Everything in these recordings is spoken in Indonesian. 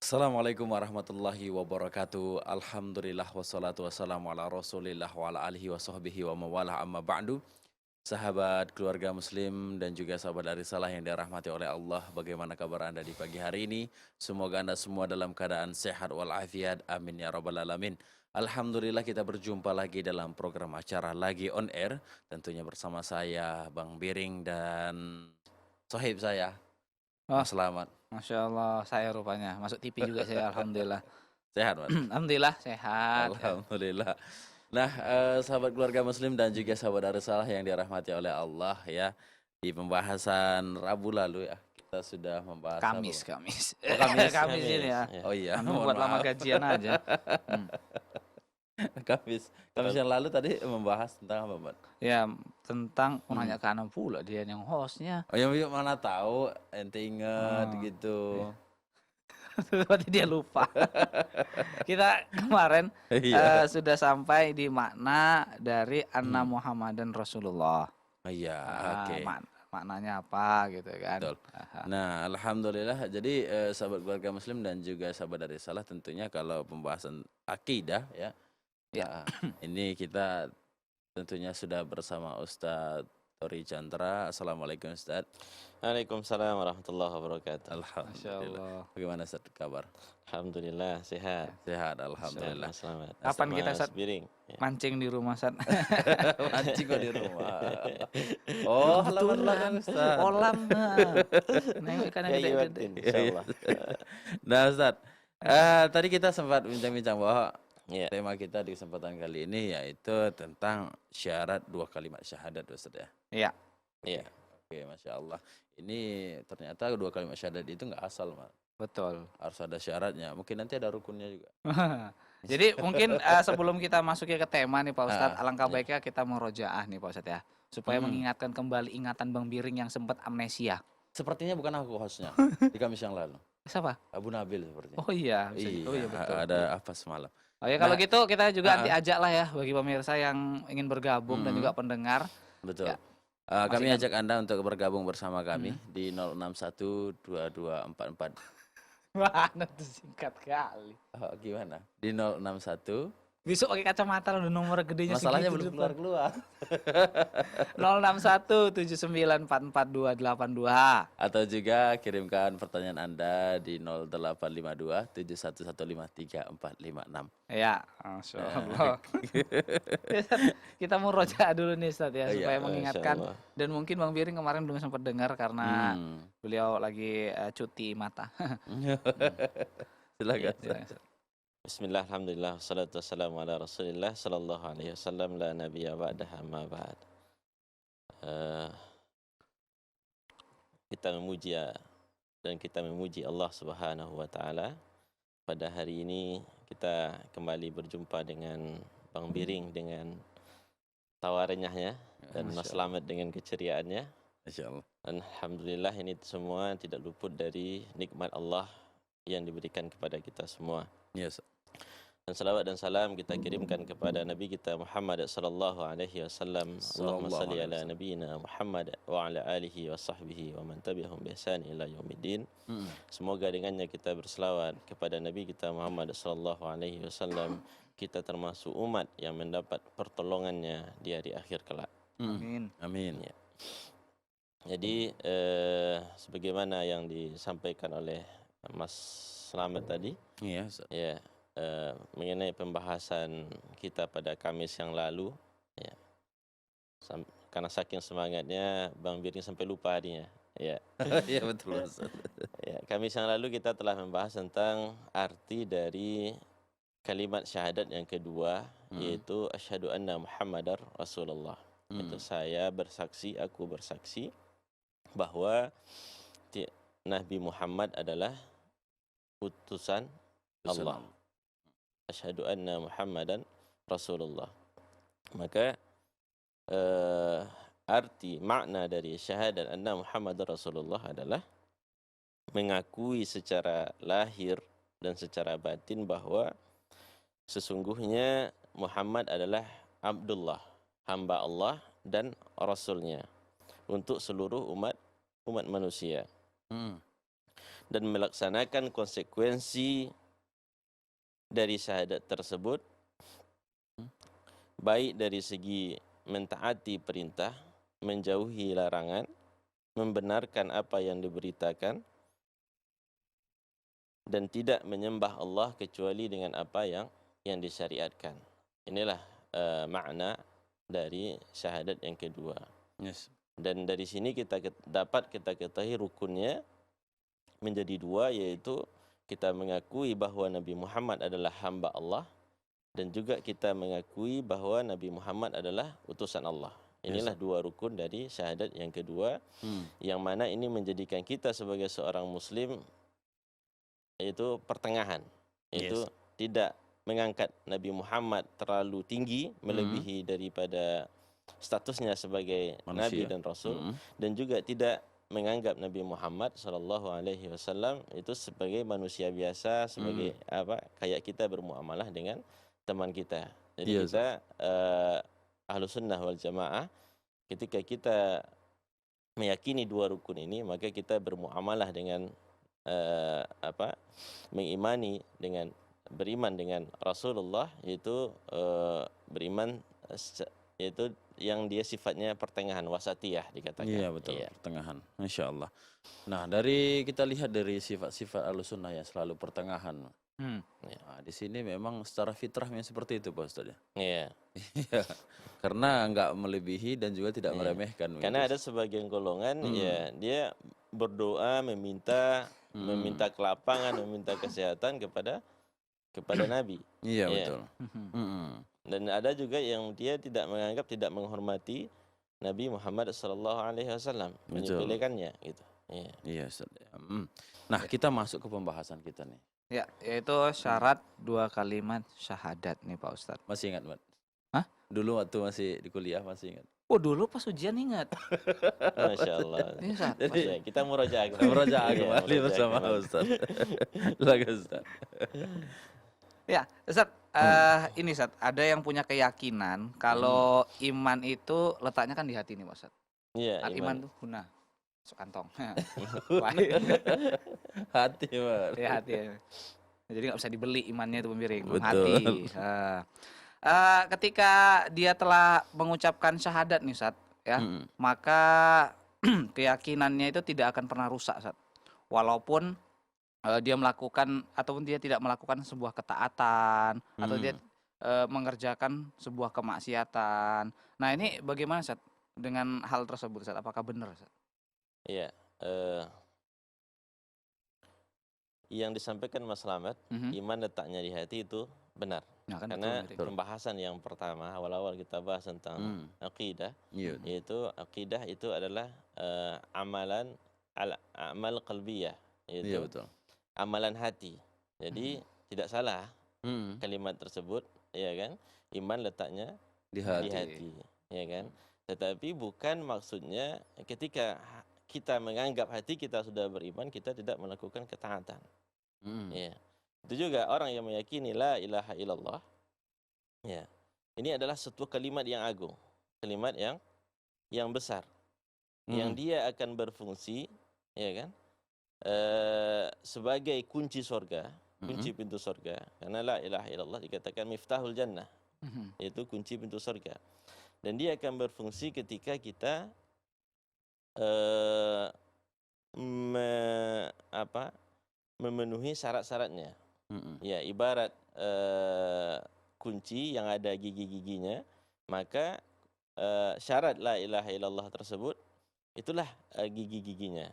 Assalamualaikum warahmatullahi wabarakatuh. Alhamdulillah wassalatu wassalamu ala Rasulillah wa ala alihi wa sahbihi wa mawalah amma ba'du. Sahabat keluarga muslim dan juga sahabat dari salah yang dirahmati oleh Allah, bagaimana kabar Anda di pagi hari ini? Semoga Anda semua dalam keadaan sehat walafiat. Amin ya rabbal alamin. Alhamdulillah kita berjumpa lagi dalam program acara Lagi On Air, tentunya bersama saya Bang Biring dan sohib saya Oh, Mas Selamat. Masya Allah, saya rupanya masuk TV juga saya, alhamdulillah. Sehat, Mas? Alhamdulillah sehat ya. Alhamdulillah. Nah, sahabat keluarga muslim dan juga sahabat Darussalah yang dirahmati oleh Allah ya, di pembahasan Rabu lalu ya, kita sudah membahas apa, Kamis, Bang? Kamis. Oh, Kamis. Kamis ini ya. Oh iya, Antum mohon buat lama maaf. gajian aja. Hmm. Kamis. Kamis yang lalu tadi membahas tentang apa, Bang? Ya, tentang Hmm. menanya ke Anam pula dia yang hostnya. Oh, ya mana tahu ente inget Oh, gitu. berarti dia lupa. Kita kemarin Iya. sudah sampai di makna dari Anna Hmm. Muhammadan Rasulullah. Oh iya, Ah, oke. maknanya apa gitu kan. Betul. Aha. Nah, alhamdulillah. Jadi sahabat keluarga muslim dan juga sahabat dari salah, tentunya kalau pembahasan akidah ya, Ya. nah, ini kita tentunya sudah bersama Ustadz Tori Chandra. Assalamualaikum Ustadz. Waalaikumsalam warahmatullahi wabarakatuh. Masya Alhamdulillah. Allah. Bagaimana Ustadz kabar? Alhamdulillah sehat. Sehat, Masya alhamdulillah. Allah, selamat. Kapan kita Mas Biring. Ya. mancing di rumah Sat? Mancing kok di rumah. Oh, halaman belakang Ustadz. Kolam. Nengok ikan yang Ya, gede-gede. Iwatin, Iya, iya. insyaallah. Nah Ustadz, tadi kita sempat bincang-bincang bahwa Ya, tema kita di kesempatan kali ini yaitu tentang syarat dua kalimat syahadat, Ustadz ya. Iya. ya. Oke, Masya Allah. Ini ternyata dua kalimat syahadat itu nggak asal, Mas. Betul. Harus ada syaratnya. Mungkin nanti ada rukunnya juga. Jadi mungkin sebelum kita masuknya ke tema nih Pak Ustadz, alangkah ya. baiknya kita merojaah nih Pak Ustadz ya. Supaya Hmm. mengingatkan kembali ingatan Bang Biring yang sempat amnesia. Sepertinya bukan aku hostnya di Kamis yang lalu. Siapa? Abu Nabil sepertinya. Oh iya. Oh Iya, iya betul. ada apa semalam. Oh ya kalau Nah, gitu kita juga nanti ah, ajak lah ya bagi pemirsa yang ingin bergabung dan juga pendengar. betul. Ya, Kami masih ajak Anda untuk bergabung bersama kami Hmm. di 0612244. Mana tuh singkat kali. Gimana? Di 061. Besok pakai kacamata udah nomor gedenya Masalahnya segitu belum di depan. keluar-keluar. 061794422. Atau juga kirimkan pertanyaan Anda di 0852 71153456. Ya, Masya Allah. Kita mau roja dulu nih Ustaz ya, Iya, supaya Masya mengingatkan. Allah. Dan mungkin Bang Biring kemarin belum sempat dengar karena Hmm. beliau lagi cuti mata. Silakan. Silakan, Ustaz. Bismillah, alhamdulillah, wassalatu wassalamu ala rasulillah sallallahu alaihi wasallam, la nabiyya ba'daha ma ba'd. Eh, Kita memuji dan kita memuji Allah Subhanahu wa taala. Pada hari ini kita kembali berjumpa dengan Bang Biring dengan tawarannya dan Mas Masya Allah. Slamet dengan keceriaannya. Masya Allah. Dan alhamdulillah ini semua tidak luput dari nikmat Allah yang diberikan kepada kita semua. Yes. Dan salawat dan salam kita kirimkan kepada Nabi kita Muhammad sallallahu alaihi wasallam. Allahumma Sallallahu salli alaihi ala wasallam. nabiyyina Muhammad wa ala alihi wa sahbihi wa man tabi'ahum bi ihsan ila yaumiddin. Hmm. Semoga dengannya kita berselawat kepada Nabi kita Muhammad sallallahu alaihi wasallam, kita termasuk umat yang mendapat pertolongannya di hari akhir kelak. Hmm. Amin. Amin. Ya. Jadi sebagaimana yang disampaikan oleh Mas Slamet tadi, Iya, Ustaz. ya, mengenai pembahasan kita pada Kamis yang lalu, ya, karena saking semangatnya Bang Biring sampai lupa harinya, ya. Iya betul, Ustaz. Ya, Kamis yang lalu kita telah membahas tentang arti dari kalimat syahadat yang kedua, yaitu asyhadu anna Muhammadar Rasulullah. Itu saya bersaksi, aku bersaksi bahwa Nabi Muhammad adalah utusan Allah. Asyhadu anna Muhammadan Rasulullah. Maka arti makna dari syahadat anna Muhammadar Rasulullah adalah mengakui secara lahir dan secara batin bahwa sesungguhnya Muhammad adalah Abdullah, hamba Allah dan Rasulnya untuk seluruh umat manusia. Hmm. dan melaksanakan konsekuensi dari syahadat tersebut, baik dari segi mentaati perintah, menjauhi larangan, membenarkan apa yang diberitakan, dan tidak menyembah Allah kecuali dengan apa yang disyariatkan. Inilah makna dari syahadat yang kedua. Yes. Dan dari sini dapat kita ketahui rukunnya menjadi dua, yaitu kita mengakui bahwa Nabi Muhammad adalah hamba Allah, dan juga kita mengakui bahwa Nabi Muhammad adalah utusan Allah. Inilah dua rukun dari syahadat yang kedua, yang mana ini menjadikan kita sebagai seorang muslim yaitu pertengahan, yaitu tidak mengangkat Nabi Muhammad terlalu tinggi melebihi daripada statusnya sebagai Nabi dan Rasul, dan juga tidak menganggap Nabi Muhammad SAW itu sebagai manusia biasa, sebagai kayak kita bermuamalah dengan teman kita. Jadi kita Ahlus Sunnah wal Jamaah, ketika kita meyakini dua rukun ini, maka kita bermuamalah dengan beriman dengan Rasulullah, yaitu beriman yaitu yang dia sifatnya pertengahan, wasatiyah dikatakan. Iya betul, pertengahan. Masya Allah. Nah, dari kita lihat dari sifat-sifat Ahlussunnah yang selalu pertengahan. Nah, di sini memang secara fitrahnya seperti itu Pak Ustadz ya. Iya. Karena enggak melebihi dan juga tidak meremehkan. Karena ada sebagian golongan ya dia berdoa meminta kelapangan, meminta kesehatan kepada Nabi. Iya betul. Dan ada juga yang dia tidak menganggap, tidak menghormati Nabi Muhammad SAW, menyepelekannya gitu. Iya Ustaz. Nah, kita masuk ke pembahasan kita nih. Ya, yaitu syarat dua kalimat syahadat nih Pak Ustadz. Masih ingat, Mat? Hah? Dulu waktu masih di kuliah masih ingat. Oh, dulu pas ujian ingat. Masya Allah. Jadi kita murojaah kembali bersama Ustaz. Silakan Ustaz. Ya, Ustaz, ini Ustaz, ada yang punya keyakinan kalau iman itu letaknya kan di hati nih, Pak Ustaz. Iya, iman tuh guna masuk kantong. Hati, Pak. Ya, hati. Ya. Jadi nggak bisa dibeli imannya itu pemiring, Betul. hati. Ketika dia telah mengucapkan syahadat nih, Ustaz, ya, maka keyakinannya itu tidak akan pernah rusak, Ustaz. Walaupun dia melakukan ataupun dia tidak melakukan sebuah ketaatan atau dia mengerjakan sebuah kemaksiatan. Nah, ini bagaimana Ustaz dengan hal tersebut Ustaz? Apakah benar Ustaz? Iya, yang disampaikan Mas Slamet, iman letaknya di hati itu benar. Ya, kan Karena betul. pembahasan yang pertama awal-awal kita bahas tentang akidah, yaitu akidah itu adalah amal qalbiyah, yaitu betul. amalan hati. Jadi tidak salah kalimat tersebut, ya kan? Iman letaknya Di di hati. hati, ya kan? Tetapi bukan maksudnya ketika kita menganggap hati kita sudah beriman, kita tidak melakukan ketaatan. Ya. Itu juga orang yang meyakini la ilaha illallah. Ya. Ini adalah satu kalimat yang agung, kalimat yang besar, yang dia akan berfungsi, ya kan? Sebagai kunci surga, kunci pintu surga. Karena la ilaha illallah dikatakan miftahul jannah, yaitu kunci pintu surga. Dan dia akan berfungsi ketika kita memenuhi syarat-syaratnya. Ya, ibarat kunci yang ada gigi-giginya, maka syarat la ilaha illallah tersebut itulah gigi-giginya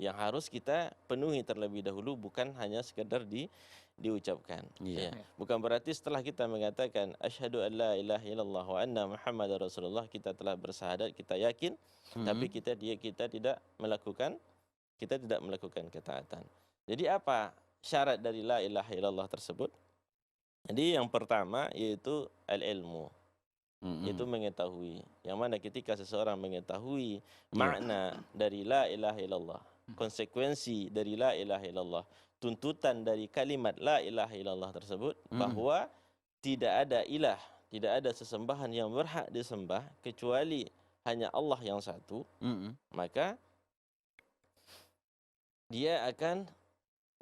yang harus kita penuhi terlebih dahulu, bukan hanya sekedar diucapkan. Ya. Bukan berarti setelah kita mengatakan asyhadu an la ilaha illallah wa anna muhammadar rasulullah kita telah bersahadat, kita yakin, tapi kita tidak melakukan ketaatan. Jadi apa syarat dari la ilaha illallah tersebut? Jadi yang pertama yaitu al-ilmu, yaitu mengetahui. Yang mana ketika seseorang mengetahui makna dari la ilaha illallah, konsekuensi dari la ilaha illallah, tuntutan dari kalimat la ilaha illallah tersebut, bahwa tidak ada ilah, tidak ada sesembahan yang berhak disembah kecuali hanya Allah yang satu, maka dia akan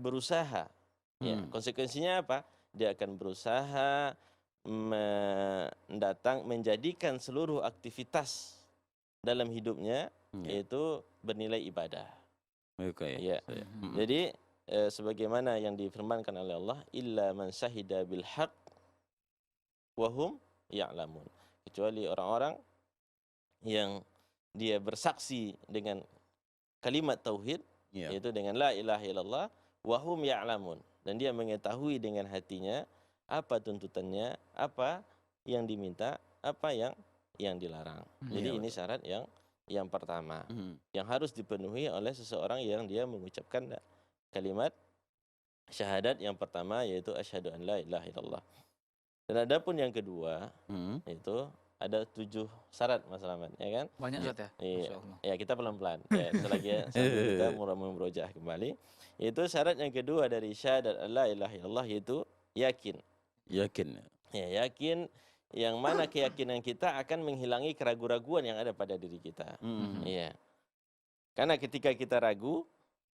berusaha. Ya, konsekuensinya apa? Dia akan berusaha menjadikan seluruh aktivitas dalam hidupnya yaitu bernilai ibadah. Oke. Ya. Jadi sebagaimana yang difirmankan oleh Allah, illa man syahida bil haqq wa hum ya'lamun. Kecuali orang-orang yang dia bersaksi dengan kalimat tauhid, yaitu dengan la ilaha illallah, wa hum ya'lamun, dan dia mengetahui dengan hatinya apa tuntutannya, apa yang diminta, apa yang dilarang. Jadi ini syarat yang pertama yang harus dipenuhi oleh seseorang yang dia mengucapkan kalimat syahadat yang pertama, yaitu asyhadu an la ilaha illallah. Dan adapun yang kedua itu ada 7 syarat, Mas Rahmat, ya kan? Banyak Ustaz ya? Iya. Ya, kita pelan-pelan. Ya, sambil kita merojah kembali. Itu syarat yang kedua dari syahadat la ilaha illallah, yaitu yakin. Yakin. Ya, yakin, yang mana keyakinan kita akan menghilangi keraguan-raguan yang ada pada diri kita. Iya. Karena ketika kita ragu,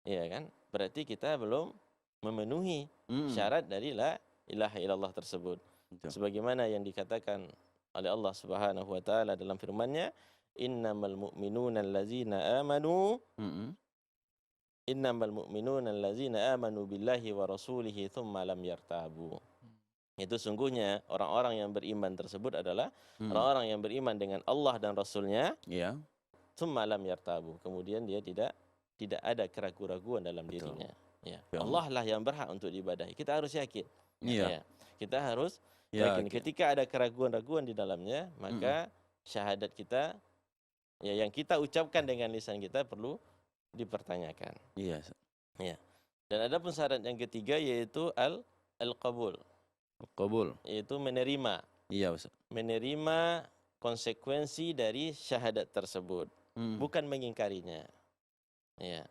ya kan, berarti kita belum memenuhi syarat dari la ilaha illallah tersebut. Sebagaimana yang dikatakan oleh Allah Subhanahu wa taala dalam firman-Nya, innamal mu'minuna allazina amanu billahi wa rasulihi tsumma lam yartabu. Itu sungguhnya orang-orang yang beriman tersebut adalah orang-orang yang beriman dengan Allah dan Rasul-Nya, tsumma lam yartabu, kemudian dia tidak ada keraguan-raguan dalam dirinya. Ya. Allah lah yang berhak untuk diibadahi. Kita harus yakin. Ya. Kita harus yakin. Ketika ada keraguan-raguan di dalamnya, maka syahadat kita, ya, yang kita ucapkan dengan lisan kita perlu dipertanyakan. Iya. Ya. Dan ada pun syarat yang ketiga, yaitu al-qabul. Qabul. Yaitu menerima. Iya, Ustaz. Menerima konsekuensi dari syahadat tersebut, bukan mengingkarinya. Ya.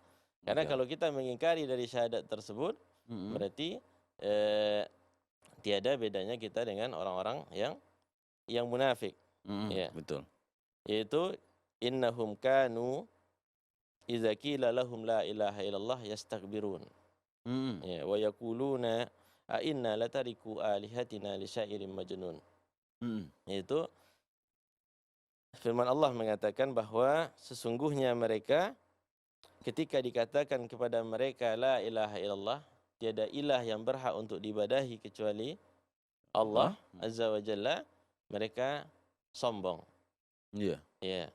Karena kalau kita mengingkari dari syahadat tersebut, berarti tiada bedanya kita dengan orang-orang yang munafik. Ya. Betul. Yaitu innahum kanu idza qila lahum la ilaha illallah yastakbirun. Ya, wa yaquluna a inna latariku alihatina li syairin majnun. Yaitu firman Allah mengatakan bahwa sesungguhnya mereka ketika dikatakan kepada mereka la ilaha illallah, tiada ilah yang berhak untuk diibadahi kecuali Allah Azza wa Jalla, mereka sombong. Iya. Ya.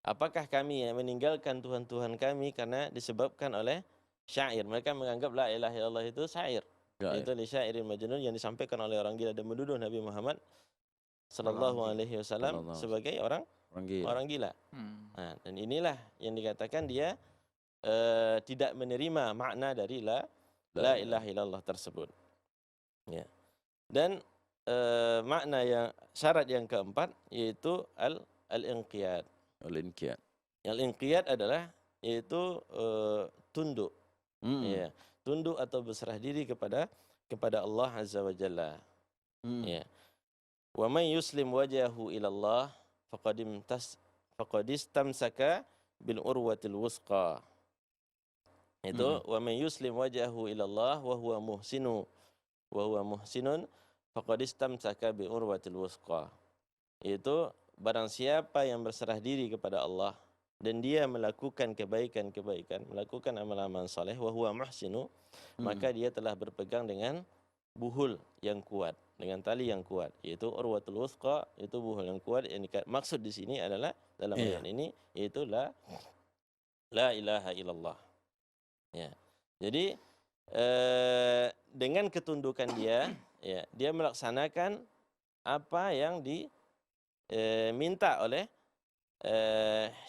Apakah kami yang meninggalkan Tuhan-Tuhan kami karena disebabkan oleh syair? Mereka menganggap la ilaha illallah itu syair. Itu li syairin majnun, yang disampaikan oleh orang gila, dan menuduh Nabi Muhammad sallallahu alaihi wasallam sebagai orang gila. Nah, dan inilah yang dikatakan dia tidak menerima makna dari la ilaha illallah tersebut. Ya. Dan makna syarat yang keempat, yaitu al-inqiyad. Al-inqiyad adalah yaitu tunduk. Ya. Tunduk atau berserah diri kepada Allah Azza wa Jalla. Ya. Wa man yuslim wajahu ila Allah faqad istamsaka bil urwatil wusqa. Itu wa man yuslim wajahu ila Allah wa huwa muhsinun faqad istamsaka bil urwatil wusqa. Itu barang siapa yang berserah diri kepada Allah dan dia melakukan kebaikan-kebaikan, melakukan amal-amal saleh, wa huwa muhsinu, maka dia telah berpegang dengan buhul yang kuat, dengan tali yang kuat, yaitu urwatul wusqa, itu buhul yang kuat. Yang maksud di sini adalah dalam ayat ini, yaitu la ilaha illallah. Ya. Jadi dengan ketundukan dia, ya, dia melaksanakan apa yang diminta oleh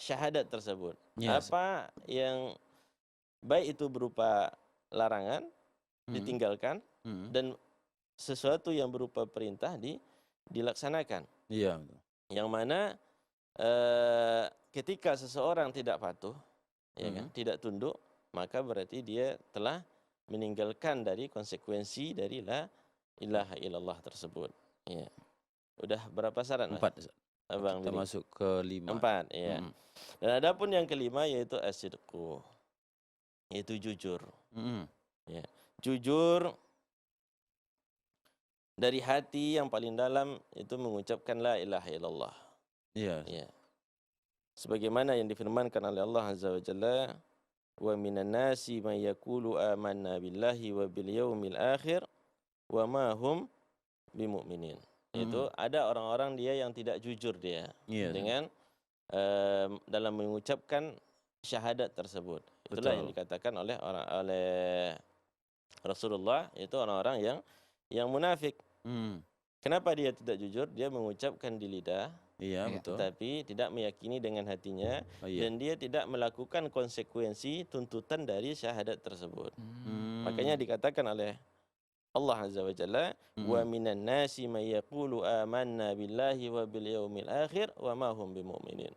syahadat tersebut. Apa yang baik itu berupa larangan ditinggalkan, dan sesuatu yang berupa perintah dilaksanakan. Iya. Yang mana ketika seseorang tidak patuh, ya kan, tidak tunduk, maka berarti dia telah meninggalkan dari konsekuensi dari la ilaha illallah tersebut. Ya. Udah berapa syarat? 4. Abang, kita masuk ke 5. 4, ya. Dan ada pun yang kelima, yaitu as-sidqu, yaitu jujur. Ya. jujur dari hati yang paling dalam itu mengucapkan la ilaha illallah. Iya. Ya. Sebagaimana yang difirmankan oleh Allah Azza wa Jalla, wa minan nasi may yaqulu amanna billahi wa bil yaumil akhir wa ma hum bimumin. Itu ada orang-orang dia yang tidak jujur dia Iya. dengan dalam mengucapkan syahadat tersebut. Itulah yang Betul. dikatakan oleh Rasulullah, itu orang-orang yang munafik. Kenapa dia tidak jujur? Dia mengucapkan di lidah, Iya, Iya. betul. tetapi tidak meyakini dengan hatinya, Oh, iya. dan dia tidak melakukan konsekuensi tuntutan dari syahadat tersebut. Hmm. Makanya dikatakan oleh Allah Azza wa Jalla, wa minan nasi may yaqulu amanna billahi wa bil yaumil akhir wa ma hum bimumin.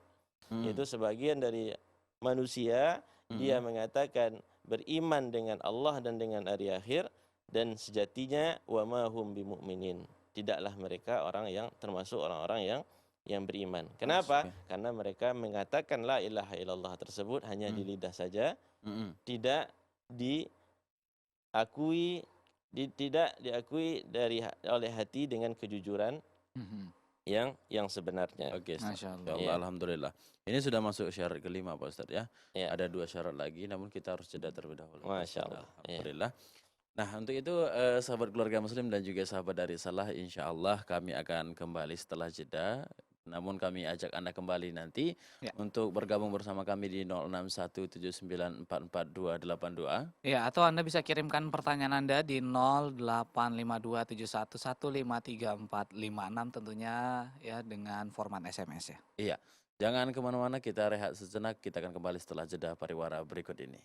Itu sebagian dari manusia dia mengatakan beriman dengan Allah dan dengan hari akhir, dan sejatinya wa ma hum bimuminin. Tidaklah mereka orang yang termasuk orang-orang yang beriman. Kenapa? Karena mereka mengatakan la ilaha illallah tersebut hanya di lidah saja, tidak diakui oleh hati dengan kejujuran yang sebenarnya. Oke, Masya Allah. insyaallah, alhamdulillah. Ini sudah masuk syarat kelima Pak Ustadz ya. Ya. Ada 2 syarat lagi, namun kita harus jeda terlebih dahulu. Pak Masya Ustadz. Allah. Alhamdulillah. Nah, untuk itu sahabat keluarga muslim dan juga sahabat dari Salah, insya Allah kami akan kembali setelah jeda. Namun kami ajak Anda kembali nanti Ya. untuk bergabung bersama kami di 0617944282. Ya, atau Anda bisa kirimkan pertanyaan Anda di 085271153456 tentunya ya dengan format SMS ya. Iya, jangan kemana-mana, kita rehat sejenak, kita akan kembali setelah jeda pariwara berikut ini.